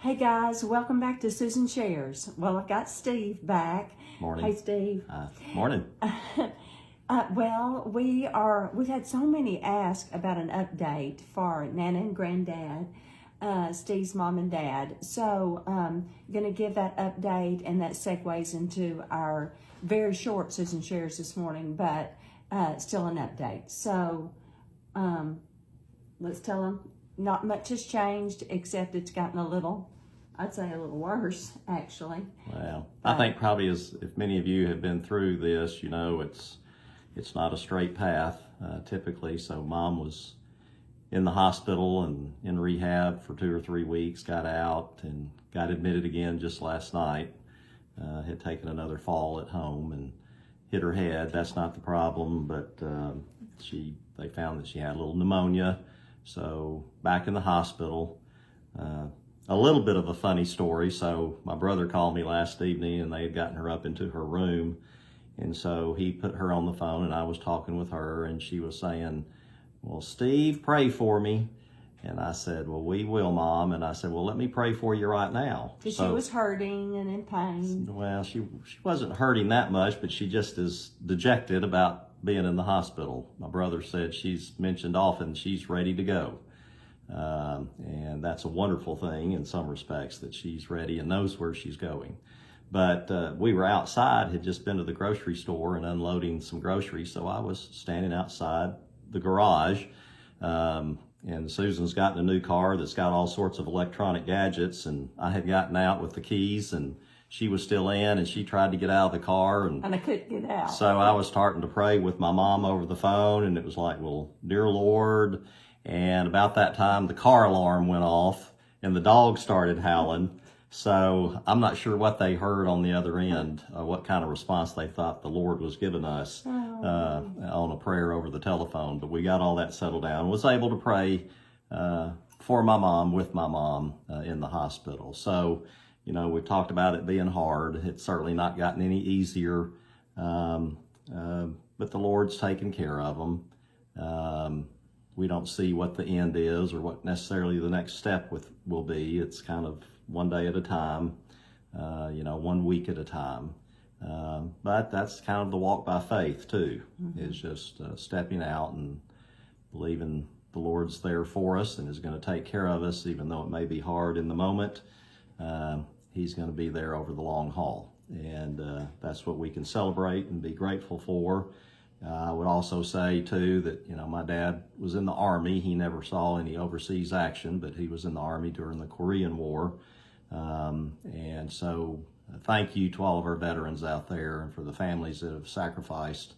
Hey guys, welcome back to Susan Shares. Well, I've got Steve back. Morning. Hey Steve. Morning. We've had so many ask about an update for Nana and Granddad, Steve's mom and dad. So I'm going to give that update, and that segues into our very short Susan Shares this morning, but still an update. So let's tell them not much has changed, except it's gotten a little, I'd say a little worse, actually. Well, I think probably if many of you have been through this, you know it's not a straight path typically. So Mom was in the hospital and in rehab for 2 or 3 weeks, got out and got admitted again just last night. Had taken another fall at home and hit her head. That's not the problem, but they found that she had a little pneumonia. So back in the hospital. A little bit of a funny story. So my brother called me last evening and they had gotten her up into her room. And so he put her on the phone and I was talking with her and she was saying, well, Steve, pray for me. And I said, well, we will, Mom. And I said, well, let me pray for you right now. Because she was hurting and in pain. Well, she wasn't hurting that much, but she just is dejected about being in the hospital. My brother said she's mentioned often she's ready to go. And that's a wonderful thing in some respects that she's ready and knows where she's going. But we were outside, had just been to the grocery store and unloading some groceries. So I was standing outside the garage. And Susan's gotten a new car that's got all sorts of electronic gadgets. And I had gotten out with the keys and she was still in and she tried to get out of the car. And I couldn't get out. So I was starting to pray with my mom over the phone. And it was like, well, dear Lord. And about that time, the car alarm went off and the dog started howling. So I'm not sure what they heard on the other end, what kind of response they thought the Lord was giving us on a prayer over the telephone. But we got all that settled down, was able to pray for my mom, with my mom in the hospital. So, you know, we've talked about it being hard. It's certainly not gotten any easier, but the Lord's taken care of them. We don't see what the end is or what necessarily the next step will be. It's kind of one day at a time, 1 week at a time. But that's kind of the walk by faith too, is just stepping out and believing the Lord's there for us and is going to take care of us, even though it may be hard in the moment. He's going to be there over the long haul. And that's what we can celebrate and be grateful for. I would also say, too, that, my dad was in the Army. He never saw any overseas action, but he was in the Army during the Korean War. And so thank you to all of our veterans out there and for the families that have sacrificed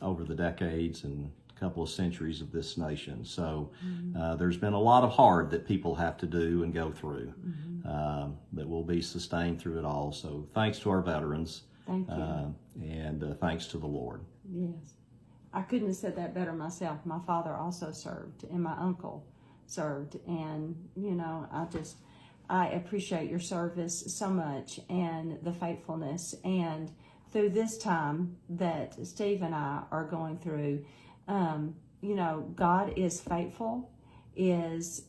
over the decades and a couple of centuries of this nation. So there's been a lot of hard that people have to do and go through, but we'll be sustained through it all. So thanks to our veterans. Thank you. And thanks to the Lord. Yes. I couldn't have said that better myself. My father also served and my uncle served. And, I appreciate your service so much and the faithfulness. And through this time that Steve and I are going through, God is faithful, it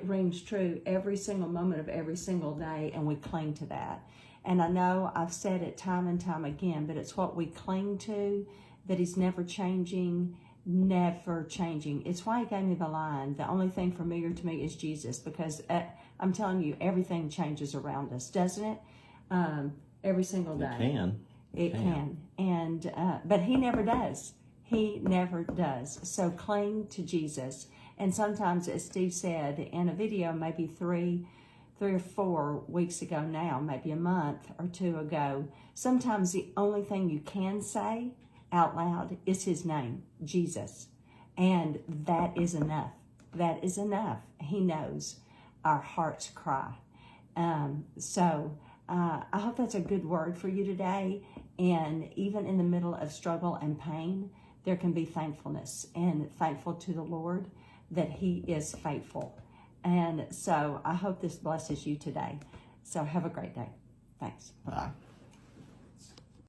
rings true every single moment of every single day, and we cling to that. And I know I've said it time and time again, but it's what we cling to, that He's never changing, never changing. It's why He gave me the line, the only thing familiar to me is Jesus, because I'm telling you, everything changes around us, doesn't it? Every single day. It can. And but He never does. He never does. So cling to Jesus. And sometimes, as Steve said in a video, maybe 3 or 4 weeks ago now, maybe a month or 2 ago, sometimes the only thing you can say out loud is His name, Jesus. And that is enough. That is enough. He knows our heart's cry. So I hope that's a good word for you today. And even in the middle of struggle and pain, there can be thankfulness, and thankful to the Lord that He is faithful. And so I hope this blesses you today. So have a great day. Thanks. Bye.